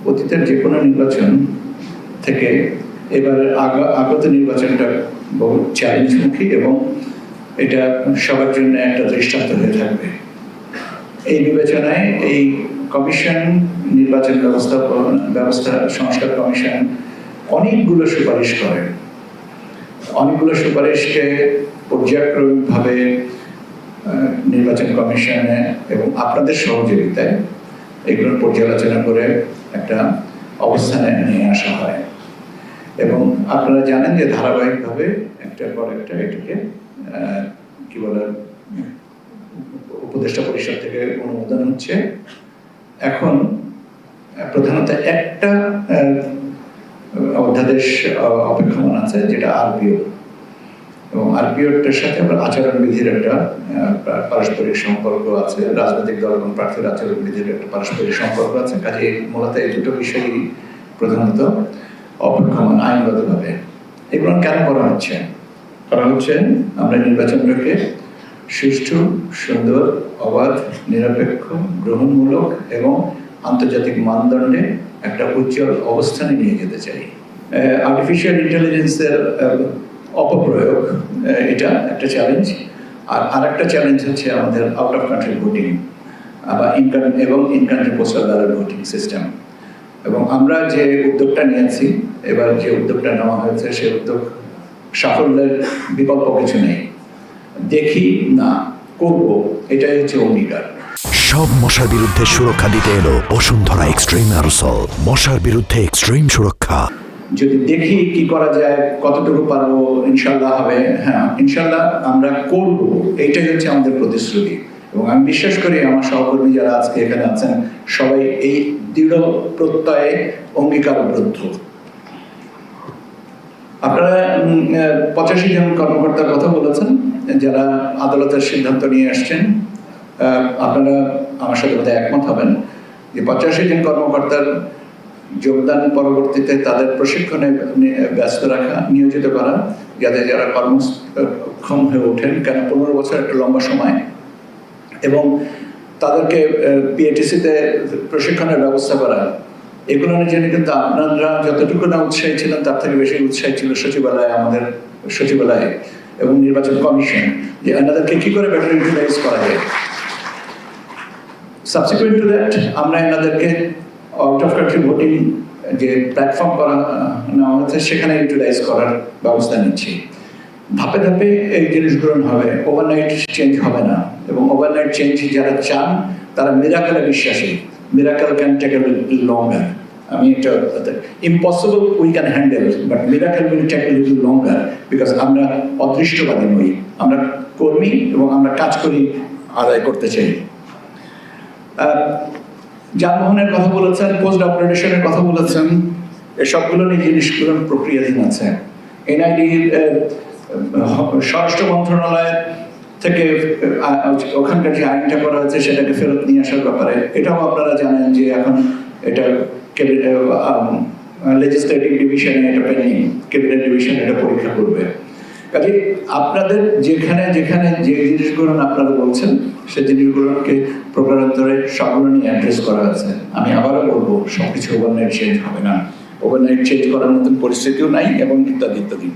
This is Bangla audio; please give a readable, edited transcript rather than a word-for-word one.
অতীতের যে কোনো নির্বাচন থেকে এবার আগত নির্বাচনটা বহু চ্যালেঞ্জমুখী এবং এটা সবার জন্য একটা দৃষ্টান্ত হয়ে থাকবে। এই বিবেচনায় এই কমিশন, নির্বাচন ব্যবস্থা সংস্কার কমিশন অনেকগুলো সুপারিশ করে। অনেকগুলো সুপারিশকে পর্যায়ক্রমিকভাবে নির্বাচন কমিশনে এবং আপনাদের সহযোগিতায় এগুলোর পর্যালোচনা করে একটা অবস্থানে নিয়ে আসা হয় এবং আপনারা জানেন যে ধারাবাহিকভাবে একটার পর একটা এটাকে কি বলে উপদেষ্টা পরিষদ থেকে অনুমোদন হচ্ছে। এখন প্রধানত একটা অধ্যাদেশ অপেক্ষমান আছে, যেটা আরপিও, এবং আরপিওটার সাথে আবার আচরণবিধির একটা পারস্পরিক সম্পর্ক আছে। রাজনৈতিক দল এবং প্রার্থীর আচরণবিধির একটা পারস্পরিক সম্পর্ক আছে। কাজে মূলত এই দুটো বিষয়ই প্রধানত অপেক্ষমান আইনগতভাবে। এগুলো কেন করা হচ্ছে? আমরা নির্বাচনটাকে সুষ্ঠু, সুন্দর, অবাধ, নিরপেক্ষ, গ্রহণমূলক এবং আন্তর্জাতিক মানদণ্ডে একটা উজ্জ্বল অবস্থানে নিয়ে যেতে চাই। আর্টিফিশিয়াল ইন্টেলিজেন্সের অপপ্রয়োগ, এটা একটা চ্যালেঞ্জ। আর একটা চ্যালেঞ্জ হচ্ছে আমাদের আউট অফ কান্ট্রি ভোটিং বা in country postal ballot voting system. এবং আমরা যে উদ্যোগটা নিয়েছি, এবার যে উদ্যোগটা নেওয়া হয়েছে, সেই উদ্যোগ সাফল্যের বিকল্প কিছু নেই। দেখি না, করব, এটাই হচ্ছে অঙ্গীকার। সব মশার বিরুদ্ধে সুরক্ষা দিতে এলো বসুন্ধরা এক্সট্রিম অ্যারোসল। মশার বিরুদ্ধে এক্সট্রিম সুরক্ষা। যদি দেখি কি করা যায়, কতটুকু পারবো, ইনশাল্লাহ হবে। হ্যাঁ, ইনশাল্লাহ আমরা করব, এইটাই হচ্ছে আমাদের প্রতিশ্রুতি। এবং আমি বিশ্বাস করি আমার সহকর্মী যারা আজকে এখানে আছেন সবাই এই দৃঢ় প্রত্যয়ে অঙ্গীকারবদ্ধ। আপনারা 85 জন কর্মকর্তার কথা বলেছেন যারা আদালতের সিদ্ধান্ত নিয়ে আসছেন। আপনারা আমার সাথে বোধহয় একমত হবেন যে 85 জন কর্মকর্তার যোগদান পরবর্তীতে তাদের প্রশিক্ষণে ব্যস্ত রাখা, নিয়োজিত করা, যাতে যারা কর্মক্ষম হয়ে ওঠেন, কেন 15 বছর একটা লম্বা সময়, এবং তাদেরকে পিএটিসিতে প্রশিক্ষণের ব্যবস্থা করা। এগুলোর জন্য কিন্তু আপনারা যতটুকু না উৎসাহী ছিলেন তার থেকে বেশি উৎসাহী ছিল সচিবালয়, আমাদের সচিবালয় এবং নির্বাচন কমিশন, যে এনাদেরকে কি করে বেটার ইউটিলাইজ করা যায়। সাবসিকুয়েন্ট টু দ্যাট আমরা এনাদেরকে আউট অফ কান্ট্রি ভোটিং যে প্ল্যাটফর্ম করা নেওয়া হয়েছে সেখানে ইউটিলাইজ করার ব্যবস্থা নিচ্ছি। ধাপে ধাপে এই জিনিসগুলো হবে, ওভারনাইট চেঞ্জ হবে না। এবং ওভারনাইট চেঞ্জ যারা চান তারা মিরাকেলে বিশ্বাসী। Miracle can take a little longer. আমি এটা impossible we can handle, but miracle will take a little longer, because আমরা অদৃষ্টবাদী নই, আমরা কর্মী এবং আমরা কাজ করি, আদায় করতে চাই। যানবাহনের কথা বলেছেন, পোস্ট আপগ্রেডেশনের কথা বলেছেন, এসবগুলো নিয়ে জিনিসগুলো প্রক্রিয়াধীন আছে। এনআইডি স্বরাষ্ট্র মন্ত্রণালয় থেকে ওখানকার যে আইনটা করা হয়েছে সেটাকে ফেরত নিয়ে আসার ব্যাপারে এটাও আপনারা জানেন যে এখন এটা লেজিসলেটিভ ডিভিশনে এটা পেন্ডিং, ক্যাবিনেট ডিভিশন এটা পরীক্ষা করবে। কাজে আপনাদের যেখানে যেখানে যে জিনিসগুলো আপনারা বলছেন সেই জিনিসগুলোকে প্রকারান্তরে সবগুলো নিয়ে অ্যাড্রেস করা আছে। আমি আবারও বলবো, সবকিছু ওভারনাইট চেঞ্জ হবে না, ওভারনাইট চেঞ্জ করার মতন পরিস্থিতিও নাই, এবং ইত্যাদি ইত্যাদি।